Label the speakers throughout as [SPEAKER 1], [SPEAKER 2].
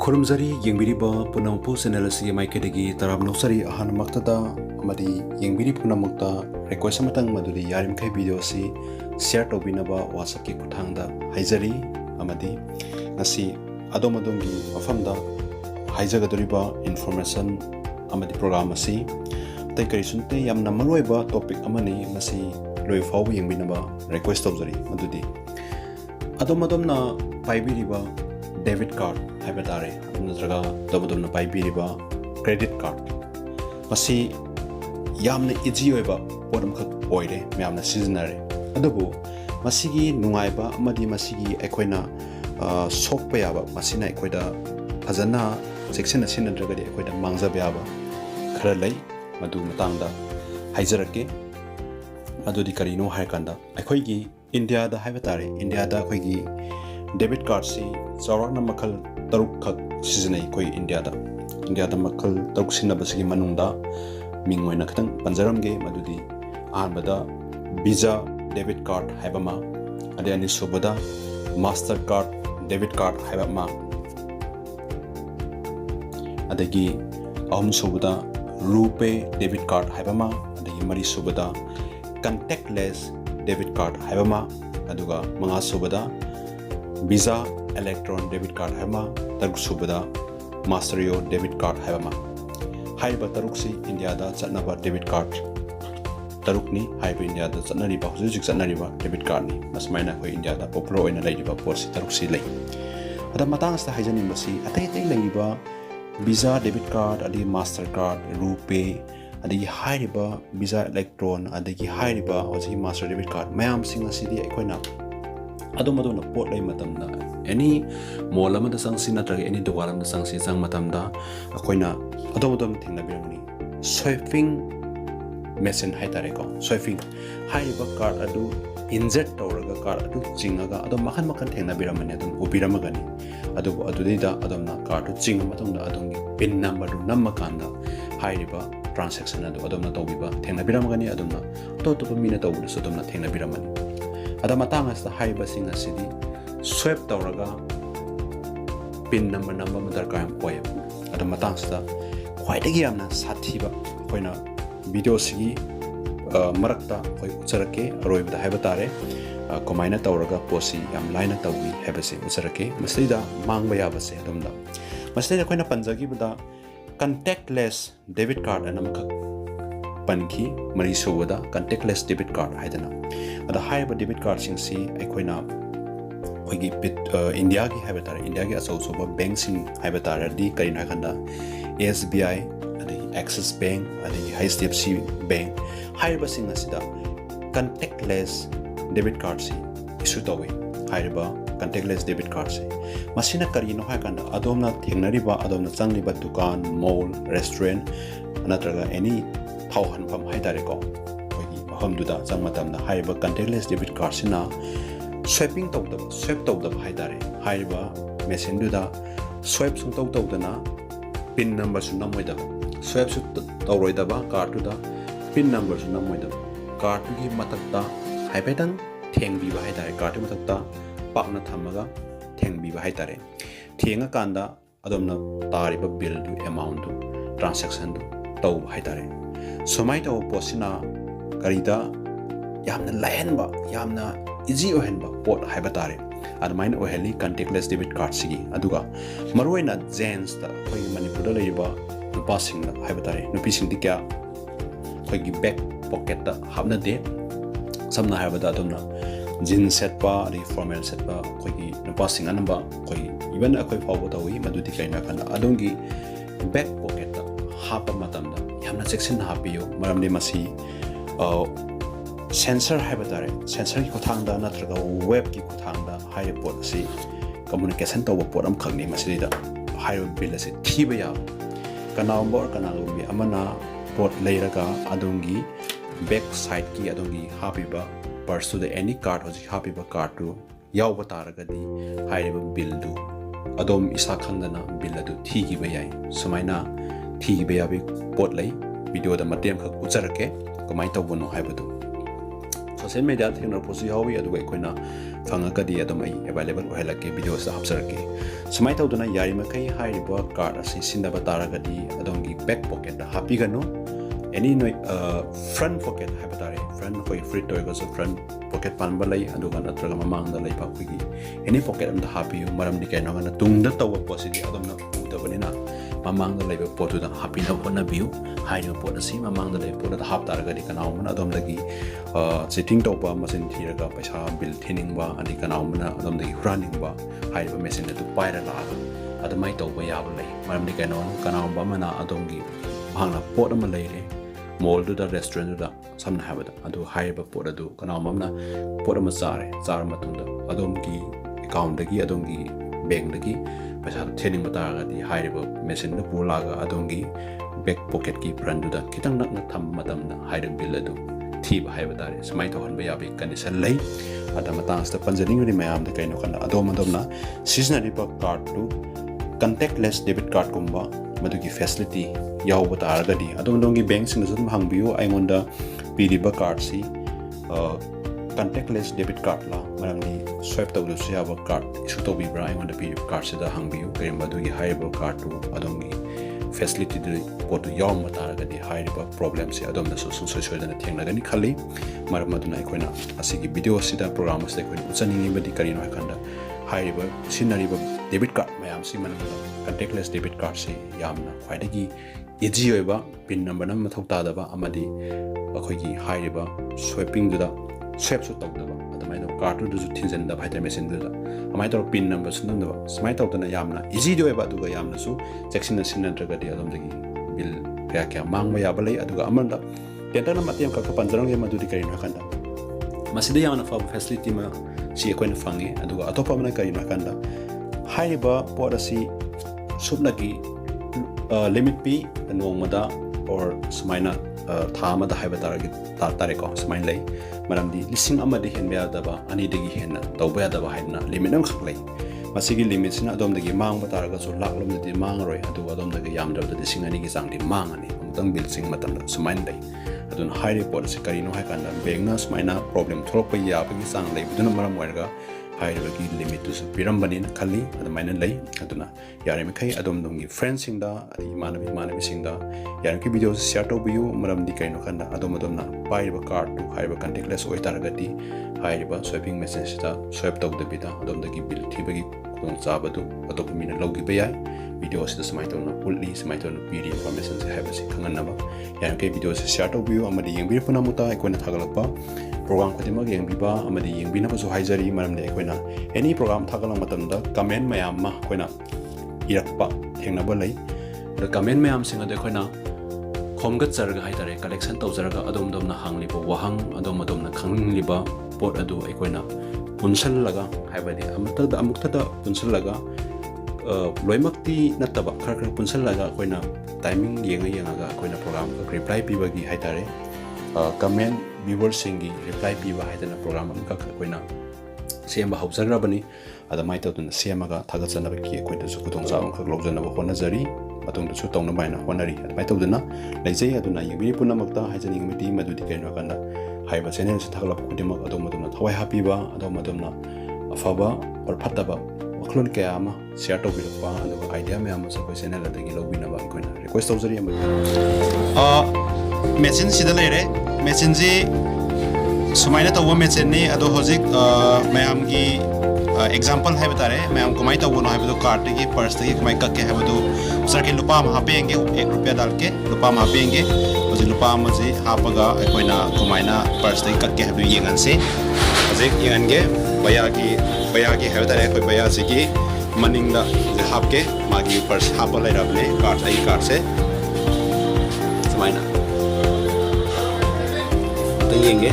[SPEAKER 1] khurumjari yengbiriba pumnamakpu channel asi maikadagi tarabnausari hana maktada amadi yengbiri pumnamakta request amatang maduri yaribamakhei video asi share tobinaba whatsapp ki kuthangda haijari amadi ngasi adomgi afamda haijagadoriba information amadi program asi tai karisunte yamna maroiba topic amani ngasi loifau yengbinaba request tobjari madudi adomna paibiriba debit card haibadare natraga dabadumna paibiriba credit card masi yamna easy oiba podam khak oire myamna seasonary adubu masigi nungaiba amadi masigi ekoina sokpa yaba masina ekoida fazana section asin natragadi ekoida mangzaba yaba khara lai madu matangda haijarake adudi karino haikanda ekoigi india da haibadare india da ekoigi debit card si chaurana makhal taruk khak sizinai koi india da makhal taruk sinabasigi manungda mingoina khatang panjaramge madudi ahanbada visa debit card haibama adani subada master card debit card haibama adagi ahum subada rupe debit card haibama adagi mari subada contactless debit card haibama aduga manga subada visa electron debit card haibama taruk subada masterio debit card haibama haiba taruk si india da chatnaba debit card taruk ni haiba india da chatnariba hujik chatnariba debit card ni masmaina ko india da popular oina laiba porsi taruk si lai ada matang sta haijani masi atai laiba visa debit card adi master card rupe adi haiba visa electron adi haiba oji master debit card mayam sing asidi aikoina adom pot lai matamda any mall amada sangsi natraga any dukan amada sangsi sang matamda akoina adom thingnabirani swiping machine haitare ko swiping haiba card adu insert tawraga card adu chingaga adom makhan thingnabiramani adom ubiramagani adudida adomna card adu chinga matamda adomgi pin number du nammakanda haiba transaction adu adomna tawbiba thingnabiramagani adomna to mina tawbusu adomna thingnabiramani ada matang asta haiba sing asidi swipe tawraga pin number madar ka poy ada matang asta khwaidagi yamna sathiba koina video sigi marakta koi ucharake roibda haiba tare komaina tawraga posi yam laina tawi habase ucharake masida mangba yabase adomda masida koina panjagi bada contactless debit card anamka panki mari sobada contactless debit card haidana ada haiba debit card sing si aikoina koigi india gi haibata india gi asau soba bank sing haibata di karina khanda sbi adi access bank adi hdfc bank haiba sing asida contactless debit card si issue tawi haiba contactless debit card si masina karino haikanda adomna thengnariba adomna changliba dukan mall restaurant anatraga any thauhan pham haidare ko hamduda changmatamna haiba contactless debit card sina swiping tawdaba haidare haiba machine duda swipe sung tawdana pin number su namoida swipe su tawroidaba card duda pin number su namoida card gi matakta haibetang thengbiba haidare card matakta pakna thamaga thengbiba haidare thenga kanda adomna tariba bill du amount du transaction du taw haidare somai taw posina karida yamna lahenba yamna easy ohenba pot haibatare admain oheli contactless debit card sigi aduga maroina gents da koi manipur da leiba passing na haibatare nupi sing dikya koi gi back pocket da habna de samna haibada adumna jeans set pa ri formal set pa koi gi passing anamba koi even akoi fawo tawi madudi kaina kana adongi back pocket da hapa matamda yamna section hapiyo maramni masi sensor haibadare sensor ki kuthangda natraga web ki kuthangda high port si communication tawa port am khangni masida high bill si thiba ya kanambor kanalumi amana port leiraga adongi back side ki adongi habiba purse the any card hoji habiba card tu yawba taragadi high bill du adom isa khangdana bill adu thigi ba yai sumaina thigi ba yabi port lei video da matem khak ucharake kamai tawbono haibadu social media thing posi hawi adu koina phangakadi adom ai available ohelake videos hapsarake sumai tawduna yaribamakhei hairiba card asi sindaba taragadi adongi back pocket da hapiganu any front pocket habatare front koi free toy go front pocket panba lai aduga natraga mamang da lai pa khigi any pocket am da hapiu maram di kaino na tungda tawa posidi adom na udabanina mamang da lai ba potu da hapi na hona view hairiba pot asi mamang da lai pot da hap taragadi kanau man adom dagi setting topa machine thiraga paisa bill thining ba ani kanau man adom dagi running ba hairiba machine da tu paira la adamai toba yab lai maram di kaino kanau ba mana adongi hana pot am lai re mall do the restaurant do the samna habada adu haiba pot adu kana mamna pot ama chare matunda adom ki account dagi adom ki bank dagi paisa thening mata ga di haiba machine da pulaga adom ki back pocket ki brand do da kitang nak tham matam na haida bill adu thiba haiba dare samai to han ba yabi condition lai adama tans da panjaning ri mayam da kaino kana adom na seasonal pa card to contactless debit card kumba madugi facility yauba taragadi adongi bank sing sun hangbiu aingonda pijariba card si contactless debit card la marangni swipe tawdu siaba card isu tobi bra aingonda pijariba card sida hangbiu kay madugi haiba card tu adongi facility de potu yauma taragadi haiba problem si adonda so dana thengnagani khali maramaduna ikoina asigi video sida program sida ikoina uchaningi badi karino hakanda haiba sinariba debit card mayam si manamda contactless debit card si yamna khwaidagi easy oiba pin number na mathau ta daba amadi akhoi haiba swiping da swipe su tawdaba adamai do card du ju thinjan da bhaita machine da amai to pin number sun da smai tawdana yamna easy do oiba duga yamna su section sinandra ga di adom dagi bill kya kya mangma ya balai aduga amanda tenta na matiam ka panjarang ye madudi karin hakanda masida yamna fa facility ma si ekoina fangi aduga atopa mana karin hakanda haiba podasi subnagi limit p nongmada or smaina thamada haiba tarage ko smain lay maramdi lising amadi henba daba ani degi henna tawba daba haina limit am khaklai masigi limit sina adom degi mangba taraga so laklom de mangroi adu adom degi yamdra de lising ani gi sangdi mangani amtang bil sing matam smain lay adun high report se karino ha kana bengna smaina problem thropa ya bagi sang lay buduna maram warga hairbagi limit to pirambani khali adamaina lay aduna yaribamakhei adom dongi friends singda manabi singda yarki video share toubiyu maram di kaino khanda adom na paiba card to haiba contactless oi taragati haiba swiping message ta swipe tau de bita adom dagi bill thibagi khong chabadu atop mina logi bayai video sida samai tawna fully samai tawna pd information se haiba si khanganaba yarki video share toubiyu amadi yengbiriba pumnamakpu ikona thagalakpa program khudimag yengbiba amadi yengbinaba so haijari maramde ekoina any program thagalang matamda comment mayam ma koina irakpa thengnaba lai the comment mayam singa de koina khomgat charga haitare collection tawjaraga adomna hangliba wahang adomna khangliba pot adu ekoina punsal laga haibadi amukta da punsal laga loimakti nataba khar punsal laga koina timing yengaga koina program ka reply pibagi haitare comment viewers singi reply piba haidana program amka koina sema haujarabani adamai tawduna semaga thagajanaba ki koina su kudong jaam khak lobjanaba honajari matungda su tawna baina honari adamai tawduna leijai aduna yengbiriba pumnamakta haijani ngmiti madudi kaino kana haiba channel su thagalap kudimak adomna thawai hapiba adomna afaba or phataba wakhlon kaya ama share tawbilakpa aduga idea me ama sa channel adagi lobinaba koina request tawjari ama machine sida leire machine ji sumaina tawa machine ni ado hozik mayam gi example hai batare mayam kumai tawo no hai bado card gi purse gi kumai kakke hai bado usar ke lupa ma hapenge 1 rupiah dal ke lupa ma hapenge hoji lupa ma ji hapaga koina kumaina purse gi kakke hai yengan se hozik yengan ge baya gi hai batare koi baya ji gi maning da hapke magi purse hapa lai rabne card se sumaina yenge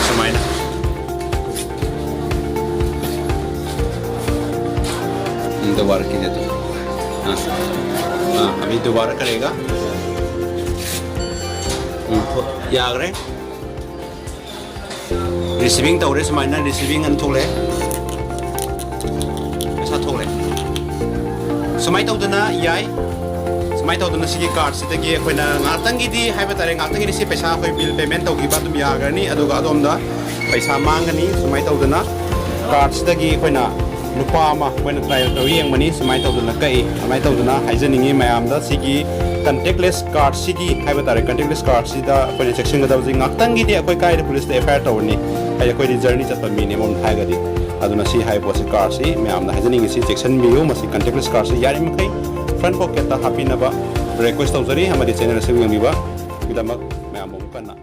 [SPEAKER 1] sumaina दोबारा कीजिए तो अभी दोबारा करेगा याग्रे receiving तौरे समाइना receiving अन थोले ऐसा थोले समाइ तौदना याई sumai tawduna sigi card sidagi akoina ngatangi di haiba tare ngatangi di si paisa khoi bill payment tawgiba dum yagani aduga adomda paisa mangani sumai tawduna card sidagi akoina lupa ama akoina trial tawi yengmani sumai tawduna kai sumai tawduna haijaningi mayamda sigi contactless card sigi haiba tare contactless card sida akoina section gada ji ngatangi di akoi kai police da FIR tawni ai akoi di journey chatpa minimum haigadi aduna si hai posi card si mayamda haijaningi si section biu masi contactless card si yaribamakhei front pocket ta happy naba request tawjari hamadi channel se yengiba bidamak mayam kana